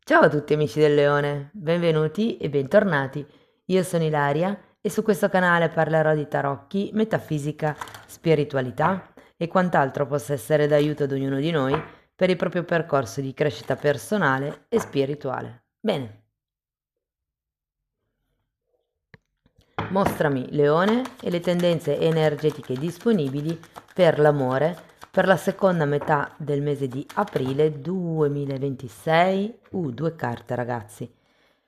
Ciao a tutti amici del Leone, benvenuti e bentornati. Io sono Ilaria e su questo canale parlerò di tarocchi, metafisica, spiritualità e quant'altro possa essere d'aiuto ad ognuno di noi per il proprio percorso di crescita personale e spirituale. Bene, mostrami Leone e le tendenze energetiche disponibili per l'amore per la seconda metà del mese di aprile 2026. Due carte ragazzi.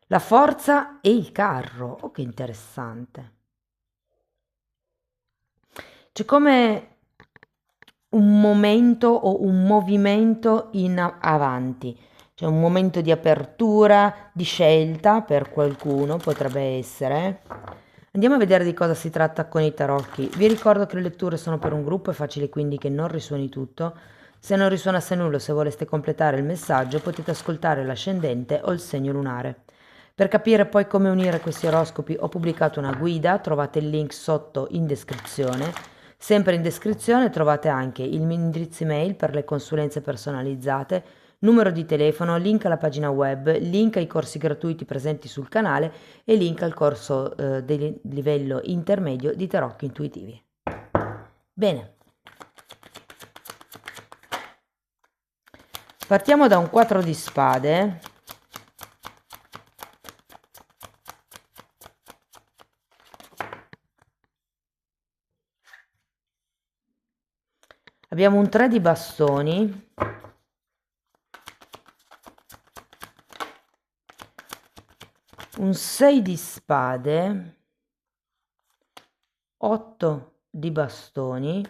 La forza e il carro. Oh, che interessante. C'è come un momento o un movimento in avanti. C'è un momento di apertura, di scelta per qualcuno, potrebbe essere. Andiamo a vedere di cosa si tratta con i tarocchi. Vi ricordo che le letture sono per un gruppo, è facile quindi che non risuoni tutto. Se non risuonasse nulla, se voleste completare il messaggio, potete ascoltare l'ascendente o il segno lunare. Per capire poi come unire questi oroscopi ho pubblicato una guida, trovate il link sotto in descrizione. Sempre in descrizione trovate anche il mio indirizzo email per le consulenze personalizzate, numero di telefono, link alla pagina web, link ai corsi gratuiti presenti sul canale e link al corso di livello intermedio di tarocchi intuitivi. Bene, partiamo da un 4 di spade. Abbiamo un 3 di bastoni, un 6 di spade, 8 di bastoni,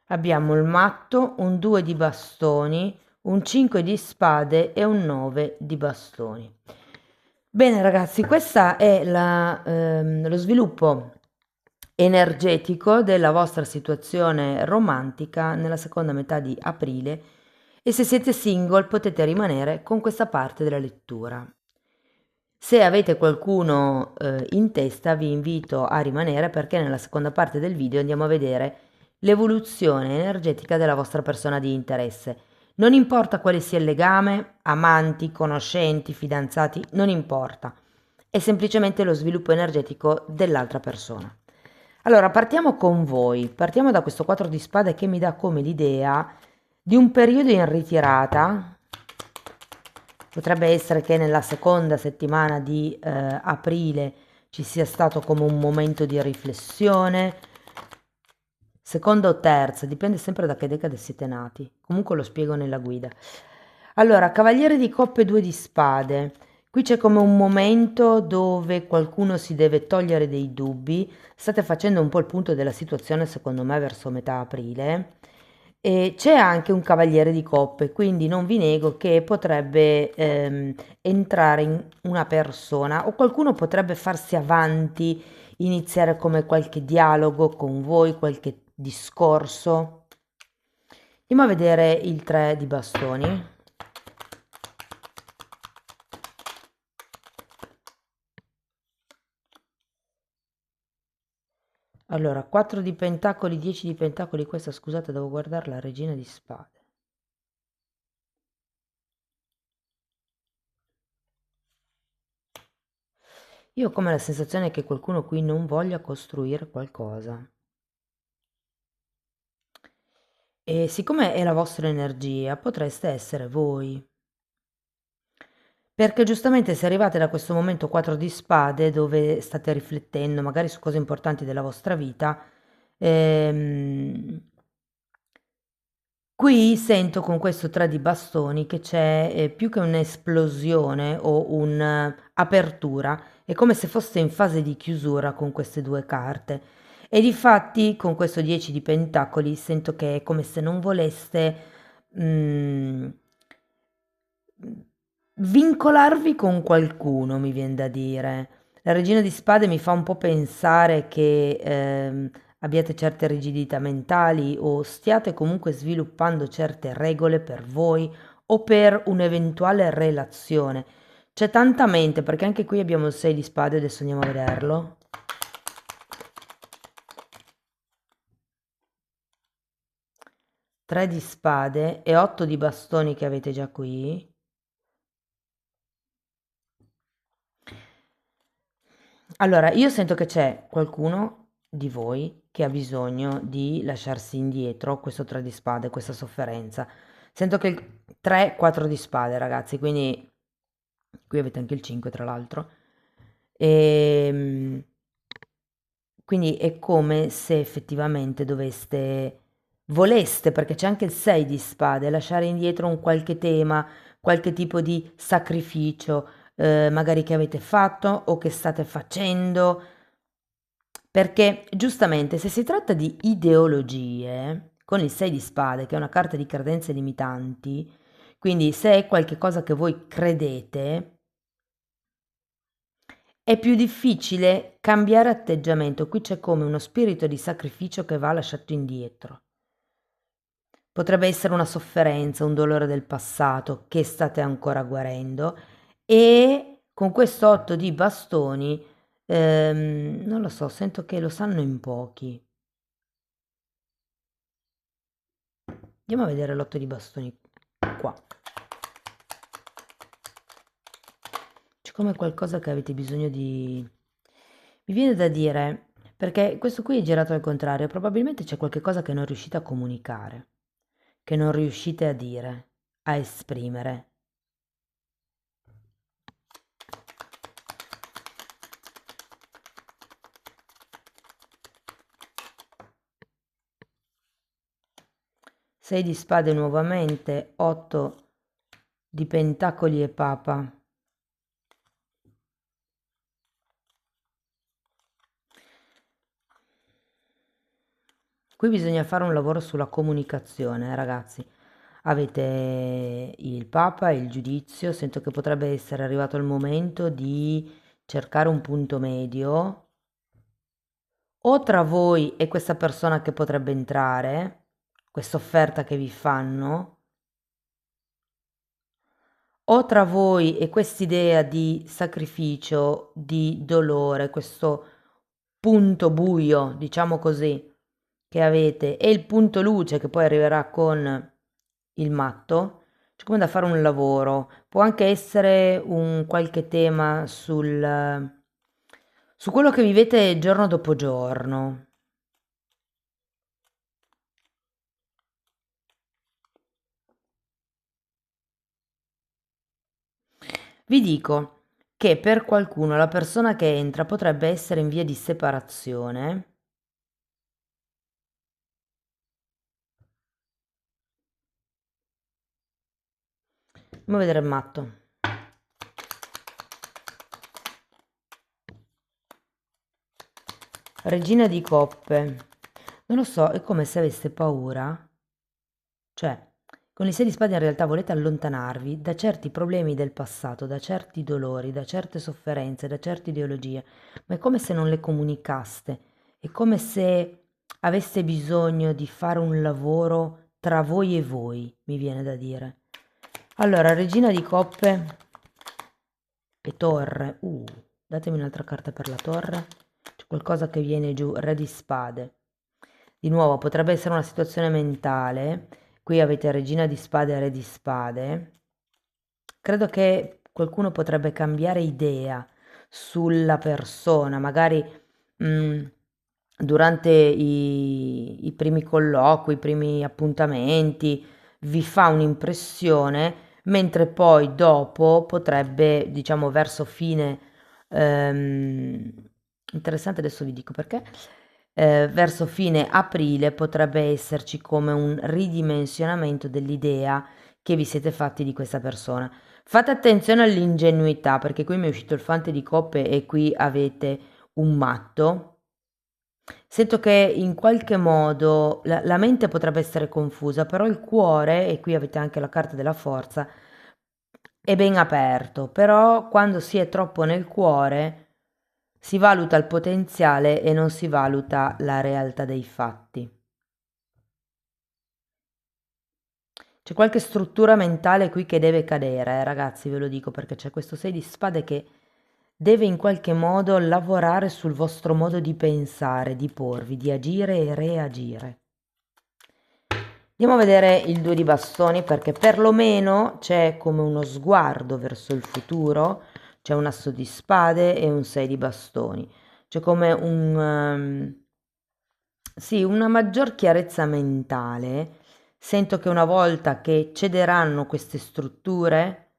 abbiamo il matto, un 2 di bastoni, un 5 di spade e un 9 di bastoni. Bene ragazzi, questo è lo sviluppo energetico della vostra situazione romantica nella seconda metà di aprile e se siete single potete rimanere con questa parte della lettura. Se avete qualcuno in testa vi invito a rimanere perché nella seconda parte del video andiamo a vedere l'evoluzione energetica della vostra persona di interesse. Non importa quale sia il legame, amanti, conoscenti, fidanzati, non importa. È semplicemente lo sviluppo energetico dell'altra persona. Allora, partiamo con voi. Partiamo da questo 4 di spade che mi dà come l'idea di un periodo in ritirata. Potrebbe essere che nella seconda settimana di aprile ci sia stato come un momento di riflessione, seconda o terza, dipende sempre da che decade siete nati. Comunque lo spiego nella guida. Allora, Cavaliere di Coppe 2 di Spade. Qui c'è come un momento dove qualcuno si deve togliere dei dubbi. State facendo un po' il punto della situazione, secondo me, verso metà aprile. E c'è anche un Cavaliere di Coppe, quindi non vi nego che potrebbe entrare in una persona o qualcuno potrebbe farsi avanti, iniziare come qualche dialogo con voi, qualche discorso. Andiamo a vedere il 3 di bastoni. Allora, 4 di pentacoli, 10 di pentacoli, questa scusate devo guardare la regina di spade. Io ho come la sensazione che qualcuno qui non voglia costruire qualcosa. E siccome è la vostra energia, potreste essere voi. Perché giustamente se arrivate da questo momento 4 di spade dove state riflettendo magari su cose importanti della vostra vita, ehm, qui sento con questo 3 di bastoni che c'è più che un'esplosione o un'apertura, è come se foste in fase di chiusura con queste due carte. E difatti con questo 10 di pentacoli sento che è come se non voleste mm, vincolarvi con qualcuno, mi viene da dire. La regina di spade mi fa un po' pensare che abbiate certe rigidità mentali o stiate comunque sviluppando certe regole per voi o per un'eventuale relazione. C'è tanta mente, perché anche qui abbiamo il 6 di spade, adesso andiamo a vederlo. 3 di spade e 8 di bastoni che avete già qui. Allora, io sento che c'è qualcuno di voi che ha bisogno di lasciarsi indietro questo 3 di spade, questa sofferenza. Sento che il 3, 4 di spade, ragazzi, quindi qui avete anche il 5, tra l'altro. Quindi è come se effettivamente voleste, perché c'è anche il 6 di spade, lasciare indietro un qualche tema, qualche tipo di sacrificio, magari che avete fatto o che state facendo, perché giustamente se si tratta di ideologie, con il 6 di spade, che è una carta di credenze limitanti, quindi se è qualche cosa che voi credete, è più difficile cambiare atteggiamento. Qui c'è come uno spirito di sacrificio che va lasciato indietro. Potrebbe essere una sofferenza, un dolore del passato che state ancora guarendo e con questo 8 di bastoni, non lo so, sento che lo sanno in pochi. Andiamo a vedere l'8 di bastoni qua. C'è come qualcosa che avete bisogno di... Mi viene da dire, perché questo qui è girato al contrario, probabilmente c'è qualche cosa che non riuscite a comunicare, che non riuscite a dire, a esprimere. Sei di spade nuovamente, 8 di pentacoli e papa. Qui bisogna fare un lavoro sulla comunicazione, ragazzi. Avete il Papa, il giudizio, sento che potrebbe essere arrivato il momento di cercare un punto medio, o tra voi e questa persona che potrebbe entrare, questa offerta che vi fanno, o tra voi e quest'idea di sacrificio, di dolore, questo punto buio, diciamo così, che avete, e il punto luce che poi arriverà con il matto, c'è come da fare un lavoro. Può anche essere un qualche tema su quello che vivete giorno dopo giorno. Vi dico che per qualcuno la persona che entra potrebbe essere in via di separazione. Andiamo a vedere il matto. Regina di coppe. Non lo so, è come se aveste paura. Cioè, con il 6 di spade in realtà volete allontanarvi da certi problemi del passato, da certi dolori, da certe sofferenze, da certe ideologie, ma è come se non le comunicaste, è come se aveste bisogno di fare un lavoro tra voi e voi, mi viene da dire. Allora, regina di coppe e torre. Datemi un'altra carta per la torre. C'è qualcosa che viene giù, re di spade. Di nuovo, potrebbe essere una situazione mentale. Qui avete regina di spade e re di spade. Credo che qualcuno potrebbe cambiare idea sulla persona, magari durante i primi colloqui, i primi appuntamenti, vi fa un'impressione, mentre poi dopo potrebbe, diciamo, verso fine, interessante, adesso vi dico perché, verso fine aprile potrebbe esserci come un ridimensionamento dell'idea che vi siete fatti di questa persona. Fate attenzione all'ingenuità, perché qui mi è uscito il fante di coppe e qui avete un matto. Sento che in qualche modo la mente potrebbe essere confusa, però il cuore, e qui avete anche la carta della forza, è ben aperto, però quando si è troppo nel cuore si valuta il potenziale e non si valuta la realtà dei fatti. C'è qualche struttura mentale qui che deve cadere, ragazzi, ve lo dico perché c'è questo 6 di spade che deve in qualche modo lavorare sul vostro modo di pensare, di porvi, di agire e reagire. Andiamo a vedere il 2 di bastoni perché perlomeno c'è come uno sguardo verso il futuro, c'è un asso di spade e un 6 di bastoni. C'è come sì, una maggior chiarezza mentale. Sento che una volta che cederanno queste strutture,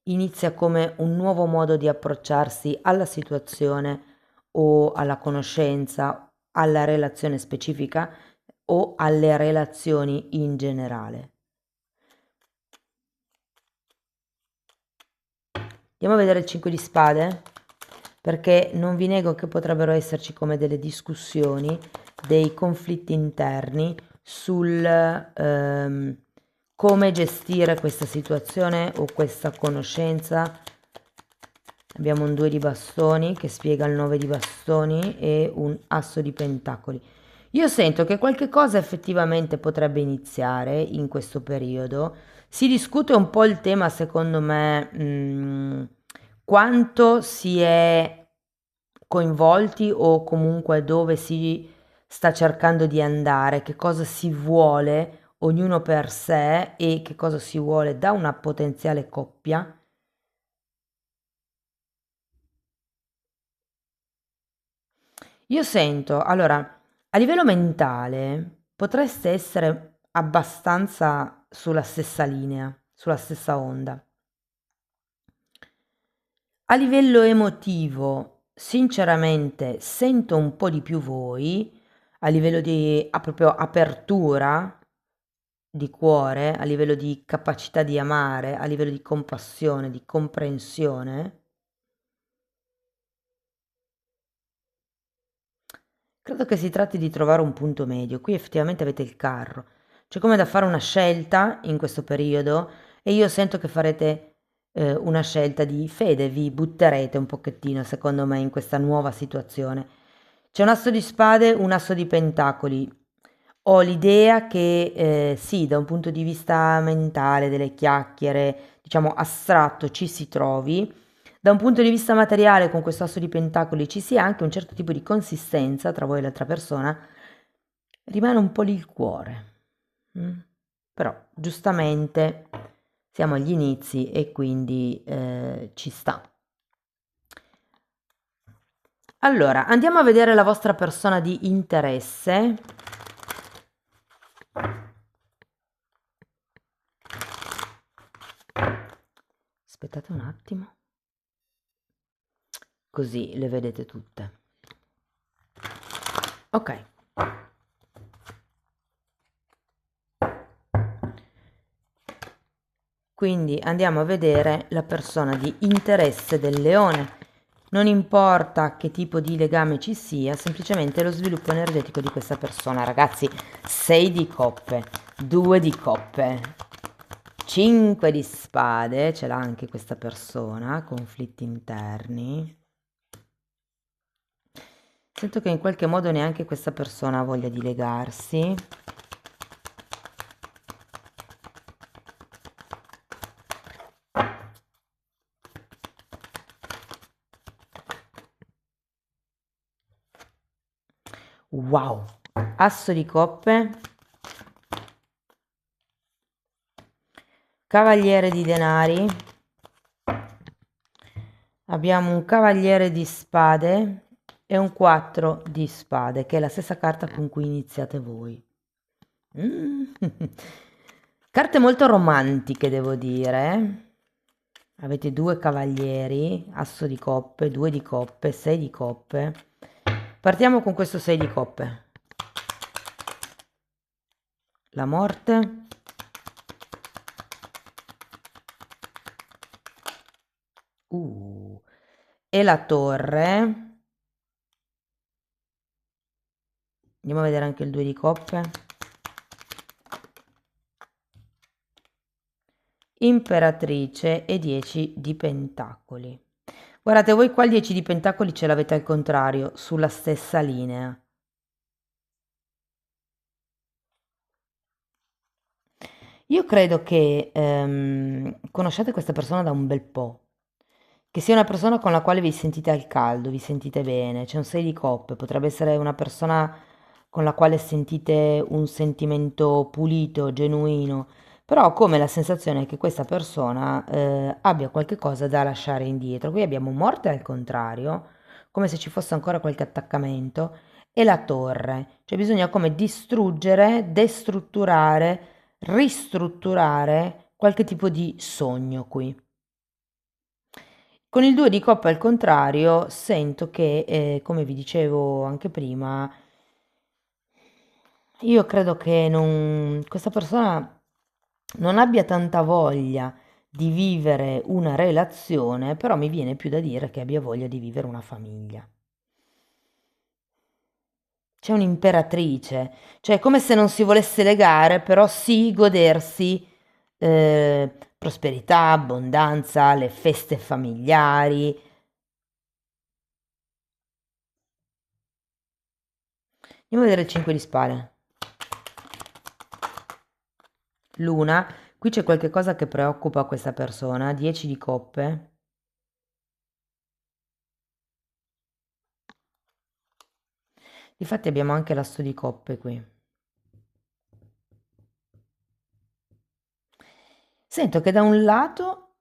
inizia come un nuovo modo di approcciarsi alla situazione o alla conoscenza, alla relazione specifica o alle relazioni in generale. Andiamo a vedere il 5 di spade, perché non vi nego che potrebbero esserci come delle discussioni, dei conflitti interni sul come gestire questa situazione o questa conoscenza. Abbiamo un 2 di bastoni che spiega il 9 di bastoni e un asso di pentacoli. Io sento che qualche cosa effettivamente potrebbe iniziare in questo periodo. Si discute un po' il tema, secondo me, quanto si è coinvolti o comunque dove si sta cercando di andare, che cosa si vuole ognuno per sé e che cosa si vuole da una potenziale coppia. Io sento, allora, a livello mentale potreste essere abbastanza sulla stessa linea, sulla stessa onda. A livello emotivo, sinceramente, sento un po' di più voi, a livello di proprio apertura di cuore, a livello di capacità di amare, a livello di compassione, di comprensione. Credo che si tratti di trovare un punto medio. Qui effettivamente avete il carro. C'è come da fare una scelta in questo periodo e io sento che farete una scelta di fede, vi butterete un pochettino, secondo me, in questa nuova situazione. C'è un asso di spade, un asso di pentacoli. Ho l'idea che sì, da un punto di vista mentale, delle chiacchiere, diciamo astratto, ci si trovi. Da un punto di vista materiale, con questo asso di pentacoli ci sia anche un certo tipo di consistenza tra voi e l'altra persona, rimane un po' lì il cuore. Mm? Però, giustamente, siamo agli inizi e quindi ci sta. Allora, andiamo a vedere la vostra persona di interesse. Aspettate un attimo. Così le vedete tutte. Ok. Quindi andiamo a vedere la persona di interesse del leone. Non importa che tipo di legame ci sia, semplicemente lo sviluppo energetico di questa persona. Ragazzi, 6 di coppe, 2 di coppe, 5 di spade, ce l'ha anche questa persona, conflitti interni. Sento che in qualche modo neanche questa persona ha voglia di legarsi. Wow, asso di coppe, cavaliere di denari, abbiamo un cavaliere di spade e un 4 di spade, che è la stessa carta con cui iniziate voi. Carte molto romantiche, devo dire. Avete 2 cavalieri, asso di coppe, 2 di coppe, 6 di coppe. Partiamo con questo 6 di coppe. La morte. E la torre. Andiamo a vedere anche il 2 di coppe. Imperatrice e 10 di pentacoli. Guardate, voi qua il 10 di pentacoli ce l'avete al contrario, sulla stessa linea. Io credo che conosciate questa persona da un bel po', che sia una persona con la quale vi sentite al caldo, vi sentite bene, c'è un 6 di coppe, potrebbe essere una persona con la quale sentite un sentimento pulito, genuino, però ho come la sensazione che questa persona abbia qualche cosa da lasciare indietro. Qui abbiamo morte al contrario, come se ci fosse ancora qualche attaccamento, e la torre, cioè bisogna come distruggere, destrutturare, ristrutturare qualche tipo di sogno qui. Con il 2 di coppe al contrario, sento che, come vi dicevo anche prima, io credo che questa persona non abbia tanta voglia di vivere una relazione, però mi viene più da dire che abbia voglia di vivere una famiglia. C'è un'imperatrice, cioè è come se non si volesse legare, però sì godersi prosperità, abbondanza, le feste familiari. Andiamo a vedere il 5 di spade. Luna, qui c'è qualche cosa che preoccupa questa persona. 10 di coppe. Difatti abbiamo anche l'asso di coppe qui. Sento che da un lato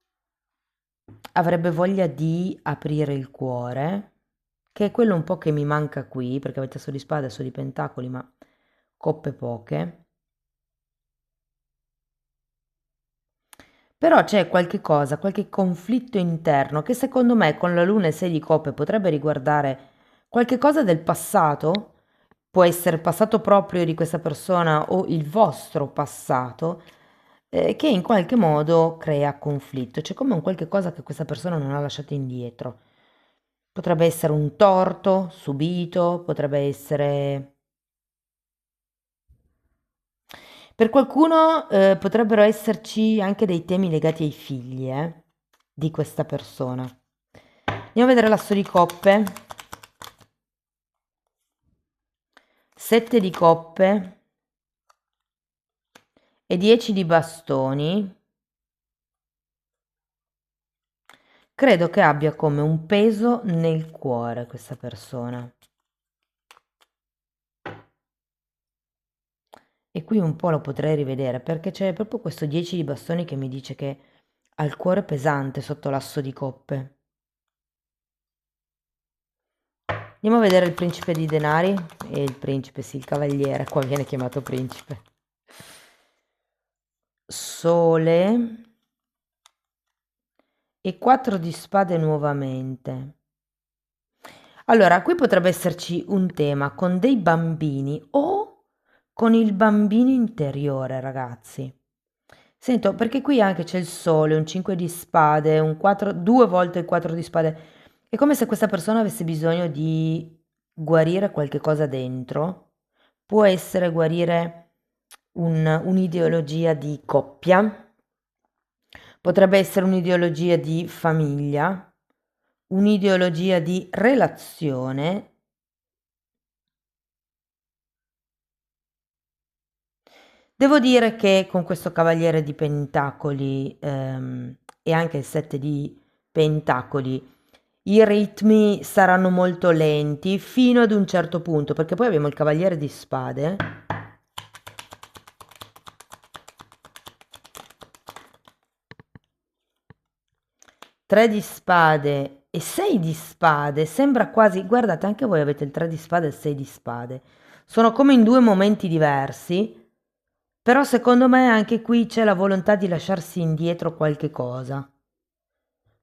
avrebbe voglia di aprire il cuore, che è quello un po' che mi manca qui, perché avete asso di spade, asso di pentacoli, ma coppe poche. Però c'è qualche cosa, qualche conflitto interno che secondo me con la luna e 6 di coppe potrebbe riguardare qualche cosa del passato, può essere il passato proprio di questa persona o il vostro passato, che in qualche modo crea conflitto. C'è come un qualche cosa che questa persona non ha lasciato indietro. Potrebbe essere un torto subito, potrebbe essere... Per qualcuno potrebbero esserci anche dei temi legati ai figli, di questa persona. Andiamo a vedere l'asso di coppe. 7 di coppe e 10 di bastoni. Credo che abbia come un peso nel cuore questa persona. E qui un po' lo potrei rivedere perché c'è proprio questo 10 di bastoni che mi dice che ha il cuore pesante sotto l'asso di coppe. Andiamo a vedere il principe di denari e il principe, sì, il cavaliere, qua viene chiamato principe. Sole e 4 di spade nuovamente. Allora, qui potrebbe esserci un tema con dei bambini o con il bambino interiore, ragazzi. Sento, perché qui anche c'è il sole, un 5 di spade, un 4, due volte il 4 di spade. È come se questa persona avesse bisogno di guarire qualche cosa dentro. Può essere guarire un'ideologia di coppia, potrebbe essere un'ideologia di famiglia, un'ideologia di relazione. Devo dire che con questo cavaliere di pentacoli e anche il 7 di pentacoli i ritmi saranno molto lenti fino ad un certo punto, perché poi abbiamo il cavaliere di spade. 3 di spade e 6 di spade, sembra quasi, guardate anche voi avete il 3 di spade e il 6 di spade, sono come in due momenti diversi, però secondo me anche qui c'è la volontà di lasciarsi indietro qualche cosa.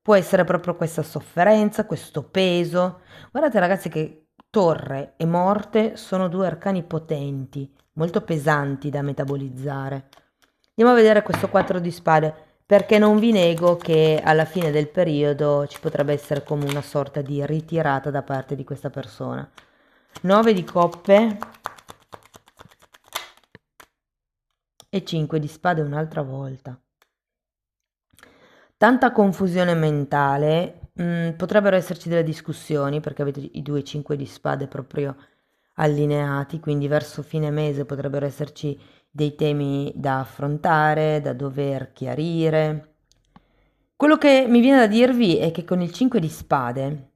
Può essere proprio questa sofferenza, questo peso. Guardate ragazzi che torre e morte sono due arcani potenti, molto pesanti da metabolizzare. Andiamo a vedere questo 4 di spade, perché non vi nego che alla fine del periodo ci potrebbe essere come una sorta di ritirata da parte di questa persona. 9 di coppe e 5 di spade un'altra volta. Tanta confusione mentale, potrebbero esserci delle discussioni perché avete i 2 5 di spade proprio allineati, quindi verso fine mese potrebbero esserci dei temi da affrontare, da dover chiarire. Quello che mi viene da dirvi è che con il 5 di spade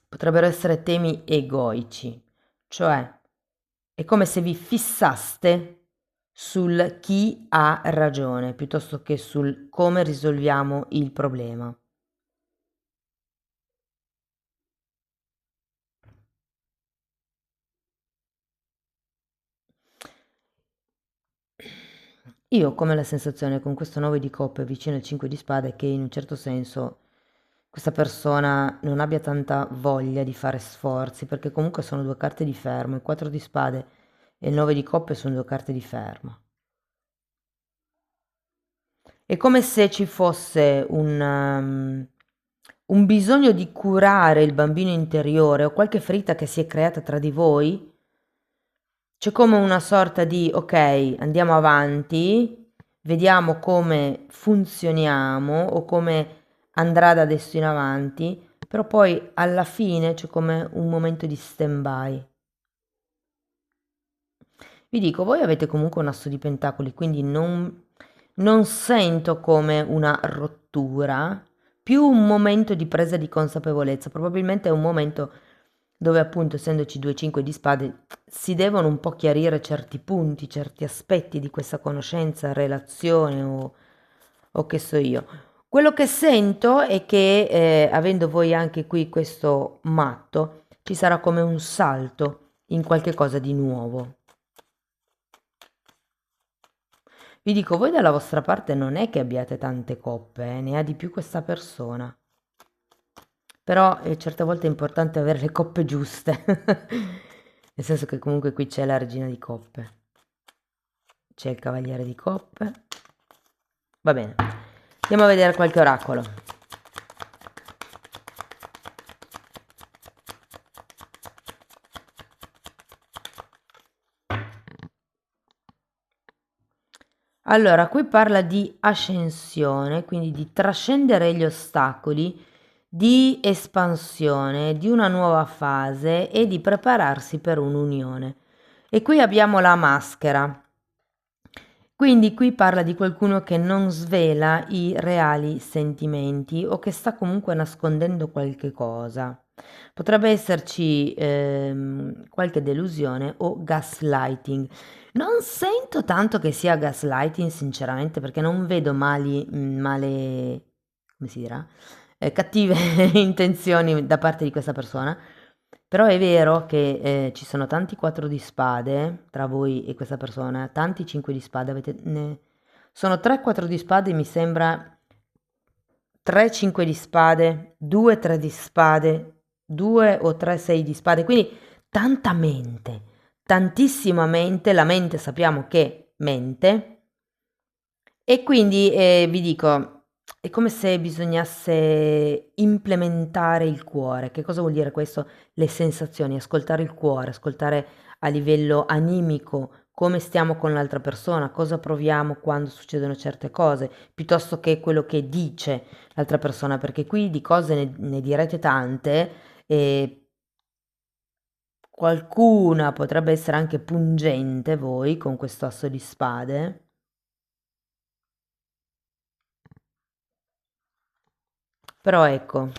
potrebbero essere temi egoici, cioè È come se vi fissaste sul chi ha ragione, piuttosto che sul come risolviamo il problema. Io ho come la sensazione con questo 9 di coppe vicino al 5 di spade che in un certo senso questa persona non abbia tanta voglia di fare sforzi, perché comunque sono due carte di fermo, il 4 di spade e il 9 di coppe sono due carte di fermo. È come se ci fosse un bisogno di curare il bambino interiore o qualche ferita che si è creata tra di voi. C'è come una sorta di, ok, andiamo avanti, vediamo come funzioniamo o come andrà da adesso in avanti, però poi alla fine c'è come un momento di stand-by. Vi dico, voi avete comunque un asso di pentacoli, quindi non sento come una rottura, più un momento di presa di consapevolezza. Probabilmente è un momento dove appunto, essendoci 2 5 di spade, si devono un po' chiarire certi punti, certi aspetti di questa conoscenza, relazione o che so io. Quello che sento è che, avendo voi anche qui questo matto, ci sarà come un salto in qualche cosa di nuovo. Vi dico, voi dalla vostra parte non è che abbiate tante coppe, ne ha di più questa persona. Però certe volte è importante avere le coppe giuste. Nel senso che comunque qui c'è la regina di coppe. C'è il cavaliere di coppe. Va bene. Andiamo a vedere qualche oracolo. Allora, qui parla di ascensione, quindi di trascendere gli ostacoli, di espansione, di una nuova fase e di prepararsi per un'unione. E qui abbiamo la maschera. Quindi qui parla di qualcuno che non svela i reali sentimenti o che sta comunque nascondendo qualche cosa. Potrebbe esserci qualche delusione o gaslighting. Non sento tanto che sia gaslighting, sinceramente, perché non vedo come si dirà? Cattive intenzioni da parte di questa persona. Però è vero che ci sono tanti 4 di spade tra voi e questa persona, tanti 5 di spade, sono 3 4 di spade, mi sembra 3 5 di spade, 2 3 di spade, 2 o 3 6 di spade, quindi tanta mente, tantissima mente, la mente sappiamo che mente, e quindi vi dico, è come se bisognasse implementare il cuore. Che cosa vuol dire questo? Le sensazioni, ascoltare il cuore, ascoltare a livello animico come stiamo con l'altra persona, cosa proviamo quando succedono certe cose, piuttosto che quello che dice l'altra persona, perché qui di cose ne direte tante e qualcuna potrebbe essere anche pungente voi con questo asso di spade. Però ecco,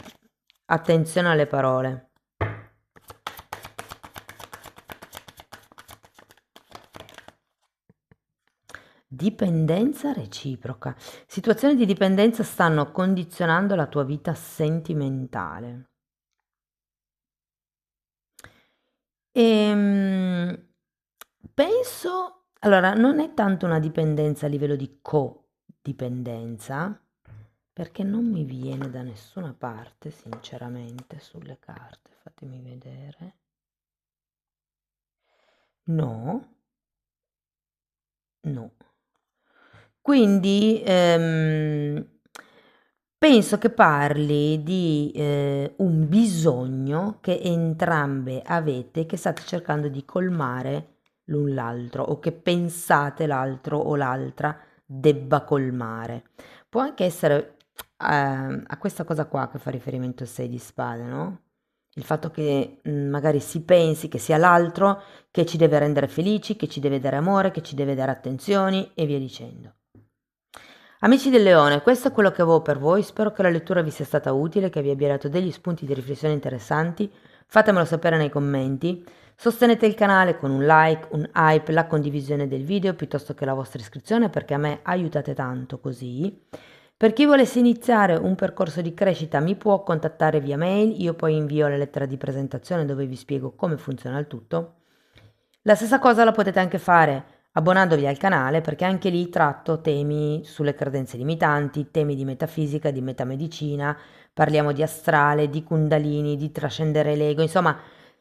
attenzione alle parole. Dipendenza reciproca. Situazioni di dipendenza stanno condizionando la tua vita sentimentale. Penso, allora, non è tanto una dipendenza a livello di codipendenza, perché non mi viene da nessuna parte, sinceramente, sulle carte. Fatemi vedere. No, no. Quindi penso che parli di un bisogno che entrambe avete, che state cercando di colmare l'un l'altro o che pensate l'altro o l'altra debba colmare. Può anche essere a questa cosa qua che fa riferimento il 6 di spade, no? Il fatto che magari si pensi che sia l'altro che ci deve rendere felici, che ci deve dare amore, che ci deve dare attenzioni e via dicendo. Amici del Leone, questo è quello che avevo per voi, spero che la lettura vi sia stata utile, che vi abbia dato degli spunti di riflessione interessanti. Fatemelo sapere nei commenti. Sostenete il canale con un like, un hype, la condivisione del video piuttosto che la vostra iscrizione, perché a me aiutate tanto così. Per chi volesse iniziare un percorso di crescita mi può contattare via mail, io poi invio la lettera di presentazione dove vi spiego come funziona il tutto. La stessa cosa la potete anche fare abbonandovi al canale, perché anche lì tratto temi sulle credenze limitanti, temi di metafisica, di metamedicina, parliamo di astrale, di kundalini, di trascendere l'ego, insomma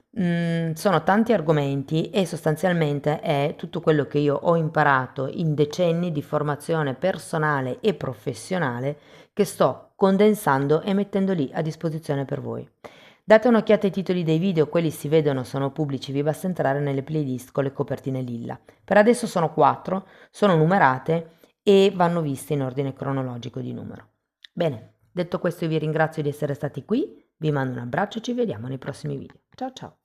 sono tanti argomenti e sostanzialmente è tutto quello che io ho imparato in decenni di formazione personale e professionale che sto condensando e mettendo lì a disposizione per voi. Date un'occhiata ai titoli dei video, quelli si vedono, sono pubblici, vi basta entrare nelle playlist con le copertine lilla. Per adesso sono 4, sono numerate e vanno viste in ordine cronologico di numero. Bene, detto questo io vi ringrazio di essere stati qui, vi mando un abbraccio e ci vediamo nei prossimi video. Ciao ciao!